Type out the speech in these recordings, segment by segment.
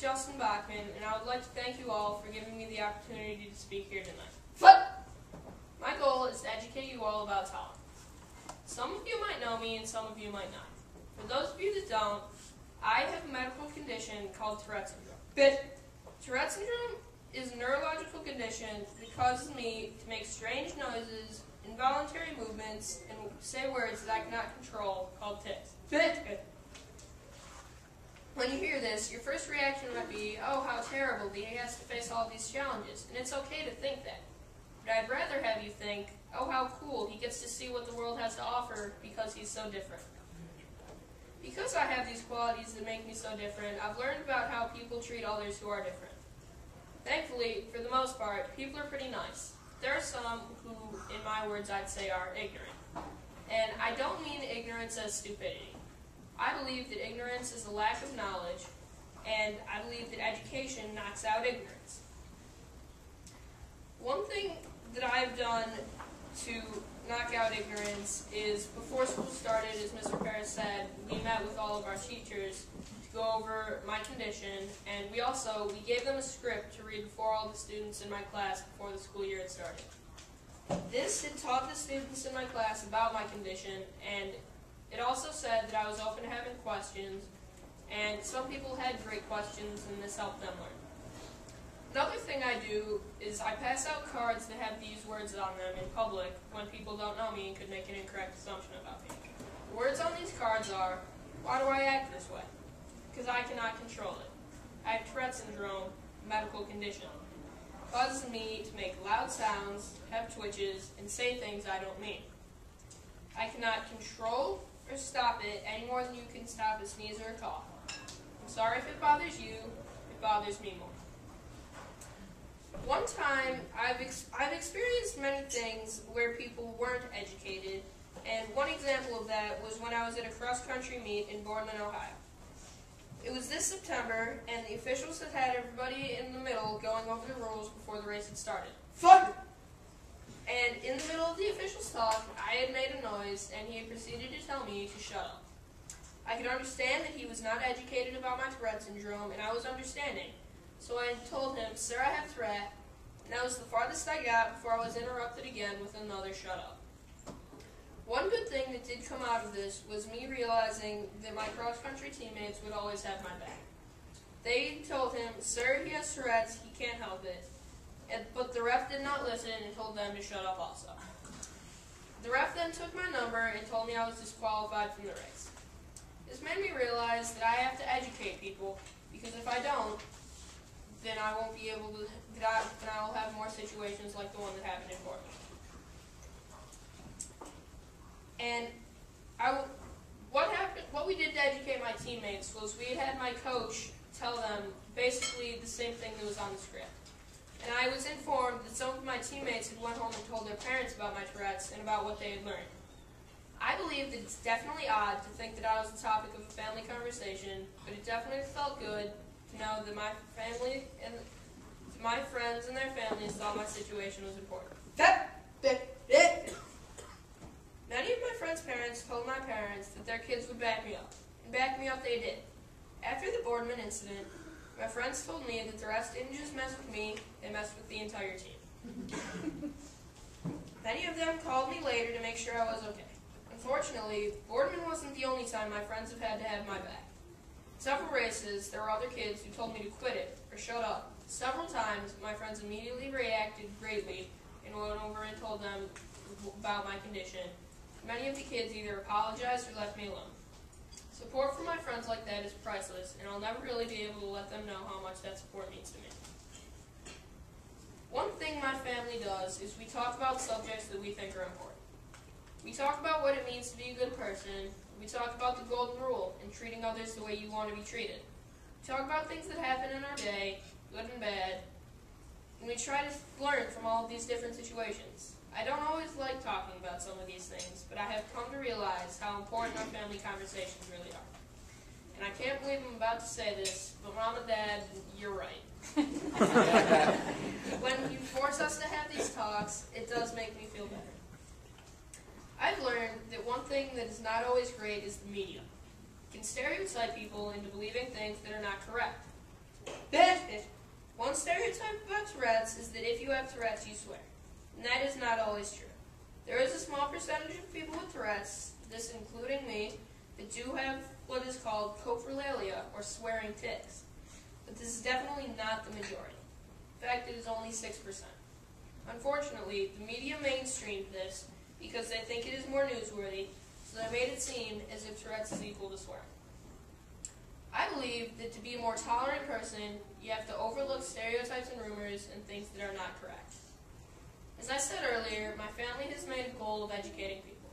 is Justin Bachman, and I would like to thank you all for giving me the opportunity to speak here tonight. What? My goal is to educate you all about tolerance. Some of you might know me, and some of you might not. For those of you that don't, I have a medical condition called Tourette Syndrome. Tourette Syndrome is a neurological condition that causes me to make strange noises, involuntary movements, and say words that I cannot control, called tics. When you hear this, your first reaction might be, oh, how terrible that he has to face all these challenges, and it's okay to think that. But I'd rather have you think, oh, how cool, he gets to see what the world has to offer because he's so different. Because I have these qualities that make me so different, I've learned about how people treat others who are different. Thankfully, for the most part, people are pretty nice. There are some who, in my words, I'd say are ignorant. And I don't mean ignorance as stupidity. I believe that ignorance is a lack of knowledge, and I believe that education knocks out ignorance. One thing that I've done to knock out ignorance is, before school started, as Mr. Paris said, we met with all of our teachers to go over my condition, and we gave them a script to read before all the students in my class before the school year had started. This had taught the students in my class about my condition, and it also said that I was open to having questions, and some people had great questions, and this helped them learn. Another thing I do is I pass out cards that have these words on them in public when people don't know me and could make an incorrect assumption about me. The words on these cards are, why do I act this way? Because I cannot control it. I have Tourette Syndrome, a medical condition. It causes me to make loud sounds, have twitches, and say things I don't mean. I cannot control or stop it any more than you can stop a sneeze or a cough. I'm sorry if it bothers you, it bothers me more. One time, I've experienced many things where people weren't educated, and one example of that was when I was at a cross-country meet in Boardman, Ohio. It was this September, and the officials had everybody in the middle going over the rules before the race had started. And in the middle of the official's talk, I had made a noise, and he had proceeded to tell me to shut up. I could understand that he was not educated about my Tourette syndrome, and I was understanding. So I told him, sir, I have Tourette, and that was the farthest I got before I was interrupted again with another shut up. One good thing that did come out of this was me realizing that my cross-country teammates would always have my back. They told him, sir, he has Tourette's, he can't help it. But the ref did not listen and told them to shut up also. The ref then took my number and told me I was disqualified from the race. This made me realize that I have to educate people, because if I don't, then I won't be able to, then I will have more situations like the one that happened in Portland. And what we did to educate my teammates was we had my coach tell them basically the same thing that was on the script. And I was informed that some of my teammates had went home and told their parents about my Tourette's and about what they had learned. I believe that it's definitely odd to think that I was the topic of a family conversation, but it definitely felt good to know that my family and my friends and their families thought my situation was important. Many of my friends' parents told my parents that their kids would back me up, and back me up they did. After the Boardman incident, my friends told me that the rest didn't just mess with me, they messed with the entire team. Many of them called me later to make sure I was okay. Unfortunately, Boardman wasn't the only time my friends have had to have my back. In several races, there were other kids who told me to quit it or shut up. Several times, my friends immediately reacted greatly and went over and told them about my condition. Many of the kids either apologized or left me alone. Support from my friends like that is priceless, and I'll never really be able to let them know how much that support means to me. One thing my family does is we talk about subjects that we think are important. We talk about what it means to be a good person. We talk about the golden rule and treating others the way you want to be treated. We talk about things that happen in our day, good and bad, and we try to learn from all of these different situations. I don't always like talking about some of these things, but I have come to realize how important our family conversations really are. And I can't believe I'm about to say this, but Mom and Dad, you're right. When you force us to have these talks, it does make me feel better. I've learned that one thing that is not always great is the media. It can stereotype people into believing things that are not correct. One stereotype about Tourette's is that if you have Tourette's, you swear. And that is not always true. There is a small percentage of people with Tourette's, this including me, that do have what is called coprolalia, or swearing tics. But this is definitely not the majority. In fact, it is only 6%. Unfortunately, the media mainstreamed this because they think it is more newsworthy, so they made it seem as if Tourette's is equal to swearing. I believe that to be a more tolerant person, you have to overlook stereotypes and rumors and things that are not correct. As I said earlier, my family has made a goal of educating people.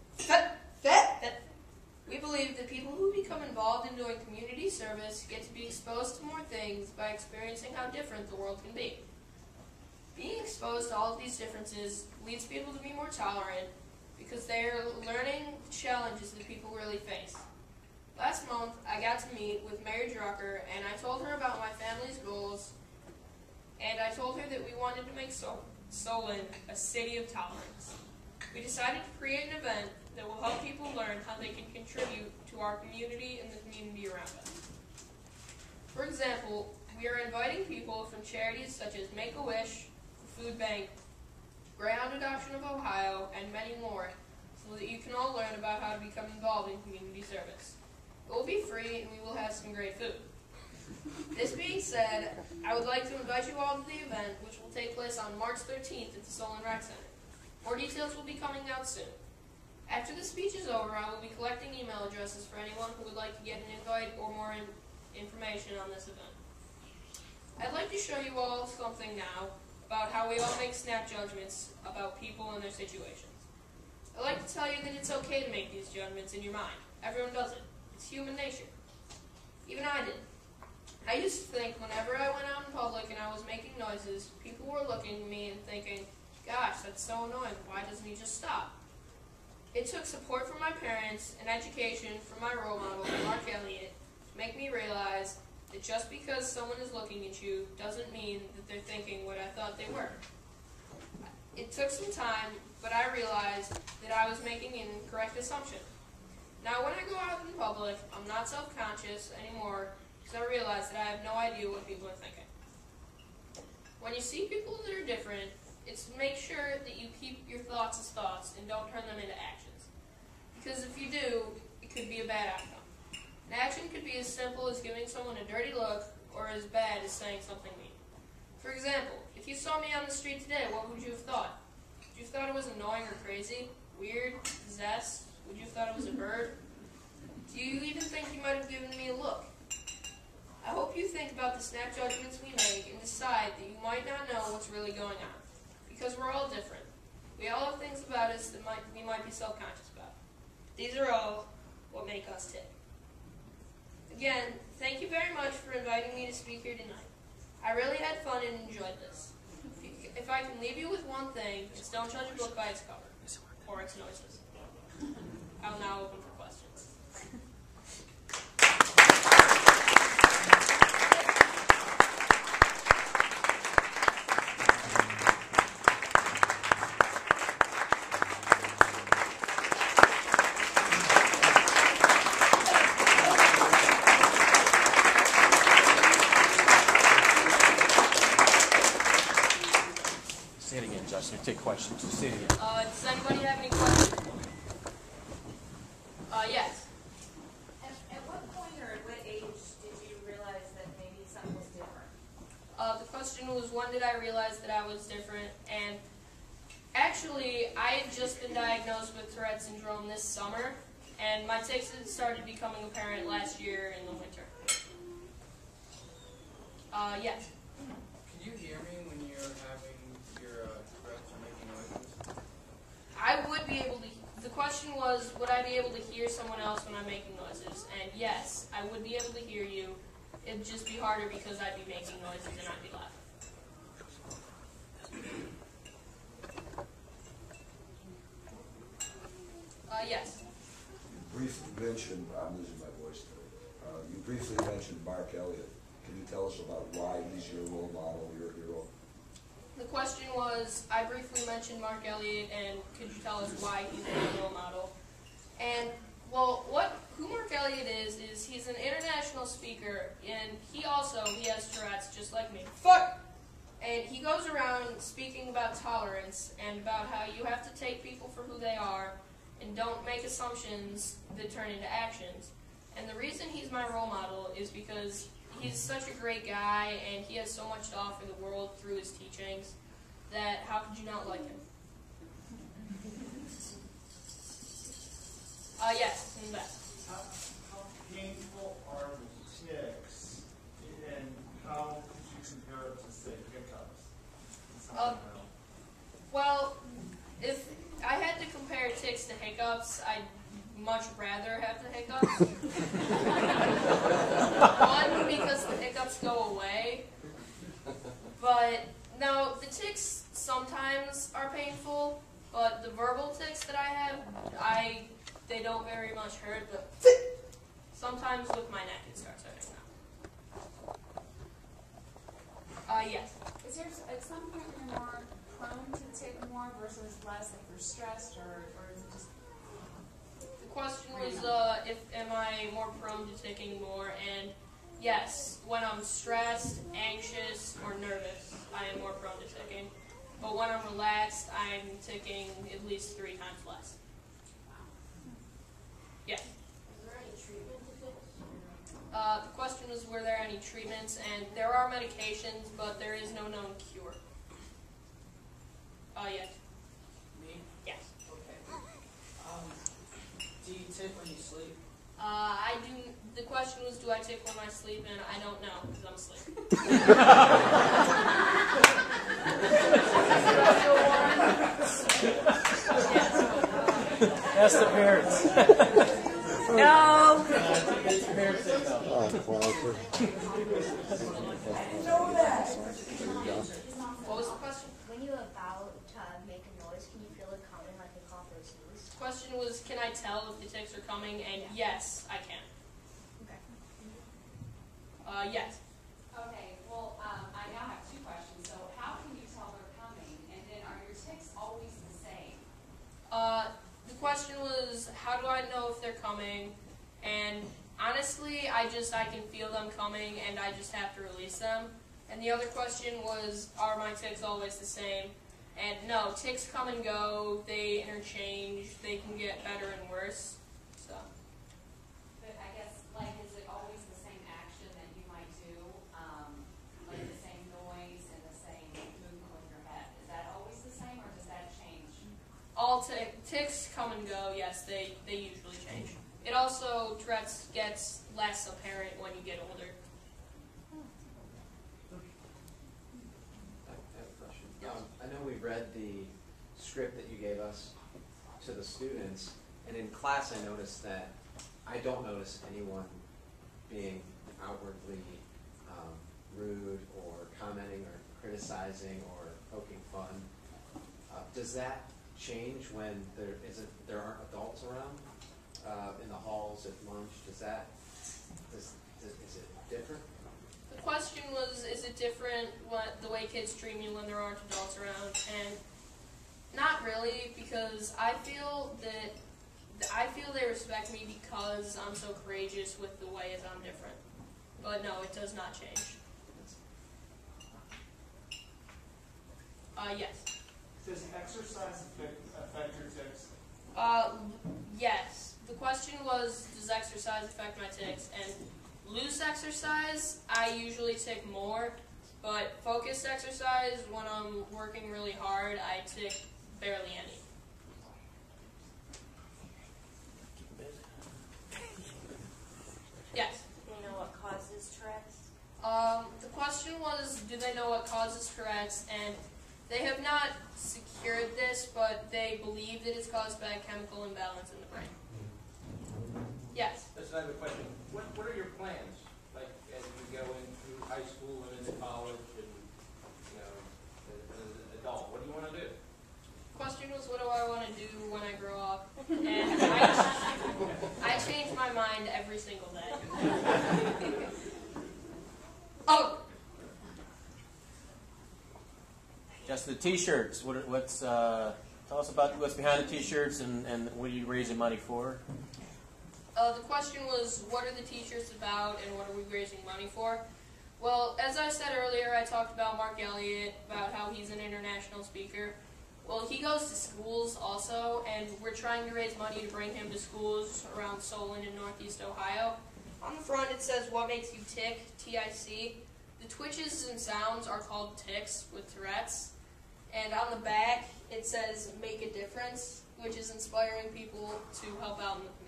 We believe that people who become involved in doing community service get to be exposed to more things by experiencing how different the world can be. Being exposed to all of these differences leads people to be more tolerant because they are learning the challenges that people really face. Last month, I got to meet with Mayor Drucker, and I told her about my family's goals, and I told her that we wanted to make Solon a city of tolerance. We decided to create an event that will help people learn how they can contribute to our community and the community around us. For example, we are inviting people from charities such as Make-A-Wish, the Food Bank, Greyhound Adoption of Ohio, and many more, so that you can all learn about how to become involved in community service. It will be free, and we will have some great food. This being said, I would like to invite you all to the event, which will take place on March 13th at the Solon Rec Center. More details will be coming out soon. After the speech is over, I will be collecting email addresses for anyone who would like to get an invite or more information on this event. I'd like to show you all something now about how we all make snap judgments about people and their situations. I'd like to tell you that it's okay to make these judgments in your mind. Everyone does it. It's human nature. Even I did. I used to think whenever I went out in public and I was making noises, people were looking at me and thinking, gosh, that's so annoying, why doesn't he just stop? It took support from my parents and education from my role model, Mark Elliott, to make me realize that just because someone is looking at you doesn't mean that they're thinking what I thought they were. It took some time, but I realized that I was making an incorrect assumption. Now when I go out in public, I'm not self-conscious anymore because I realize that I have no idea what people are thinking. When you see people that are different, it's to make sure that you keep your thoughts as thoughts and don't turn them into actions. Because if you do, it could be a bad outcome. An action could be as simple as giving someone a dirty look or as bad as saying something mean. For example, if you saw me on the street today, what would you have thought? Would you have thought it was annoying or crazy, weird, possessed? Would you have thought it was a bird? Do you even think you might have given me a look? I hope you think about the snap judgments we make and decide that you might not know what's really going on. Because we're all different. We all have things about us that we might be self-conscious about. These are all what make us tick. Again, thank you very much for inviting me to speak here tonight. I really had fun and enjoyed this. If I can leave you with one thing, it's don't judge a book by its cover, or its noises. I will now open for questions. Say it again, Justin. Take questions. Just say it again. Does anybody have any questions? Yes. At what point or at what age did you realize that maybe something was different? The question was, when did I realize that I was different? And actually, I had just been diagnosed with Tourette Syndrome this summer, and my tics had started becoming apparent last year in the winter. Yes. Can you hear me when you're having your Tourette's or making noises? I would be able to. The question was, would I be able to hear someone else when I'm making noises? And yes, I would be able to hear you. It'd just be harder because I'd be making noises and I'd be laughing. Yes. You briefly mentioned, I'm losing my voice today. You briefly mentioned Mark Elliott. Can you tell us about why he's your role model, your hero? The question was, I briefly mentioned Mark Elliott, and could you tell us why he's a role model? And, well, who Mark Elliott is he's an international speaker, and he has Tourette's, just like me. Fuck! And he goes around speaking about tolerance and about how you have to take people for who they are and don't make assumptions that turn into actions. And the reason he's my role model is because he's such a great guy and he has so much to offer the world through his teachings that how could you not like him? Yes, in the back. How painful are the ticks, and how could you compare it to, say, hiccups? Well, if I had to compare ticks to hiccups, I'd much rather have the hiccups. One, because the hiccups go away. But, no, the ticks sometimes are painful, but the verbal tics that I have, they don't very much hurt, but sometimes with my neck it starts hurting now. Yes. Is there at some point you're more prone to tick more versus less if you're stressed, or is it just? The question was, am I more prone to ticking more? And yes, when I'm stressed, anxious, or nervous, I am more prone to ticking. But when I'm relaxed, I'm ticking at least 3 times less. Yes. Is there any treatment to tics? The question was, were there any treatments? And there are medications, but there is no known cure. Yes. Me? Yes. Okay. Do you tick when you sleep? I do. The question was, do I tick when I sleep? And I don't know because I'm asleep. Yes. Ask the parents. No. What was the question? When you about to make a noise, can you feel it coming like a cough or a sneeze? The question was, can I tell if the ticks are coming? And yes, I can. Okay. Yes. Okay, well, I now have 2 questions. So how can you tell they're coming? And then are your ticks always the same? The question was, how do I know if they're coming? And honestly, I can feel them coming, and I just have to release them. And the other question was, are my ticks always the same? And no, ticks come and go. They interchange. They can get better and worse. So. But I guess, like, is it always the same action that you might do? Like the same noise and the same movement with your head? Is that always the same, or does that change? All ticks come and go. Yes, they usually change. It also, Tourette's gets less apparent when you get older. I have a question. I know we read the script that you gave us to the students, and in class I noticed that I don't notice anyone being outwardly rude or commenting or criticizing or poking fun. Does that change when there aren't adults around in the halls at lunch? Is it different? The question was, is it different the way kids treat me when there aren't adults around? And not really, because I feel they respect me because I'm so courageous with the ways I'm different. But no, it does not change. Yes. Does exercise affect your tics? Yes. The question was, does exercise affect my tics? And loose exercise, I usually tick more, but focused exercise, when I'm working really hard, I tick barely any. Yes. Do you know what causes Tourette's? The question was, do they know what causes Tourette's? And they have not secured this, but they believe that it's caused by a chemical imbalance in the brain. Yes. That's another question. What are your plans? Like as you go in through high school and into college and as an adult, what do you want to do? Question was, what do I want to do when I grow up? And I change my mind every single day. Oh. Just the T-shirts. Tell us about what's behind the T-shirts and what are you raising money for? The question was, what are the T-shirts about and what are we raising money for? Well, Well, as I said earlier, I talked about Mark Elliott, about how he's an international speaker. Well, he goes to schools also, and we're trying to raise money to bring him to schools around Solon in Northeast Ohio. On the front it says, "What makes you tick?" T-I-C. The twitches and sounds are called tics with Tourette's. And on the back it says, "Make a difference," which is inspiring people to help out in the community.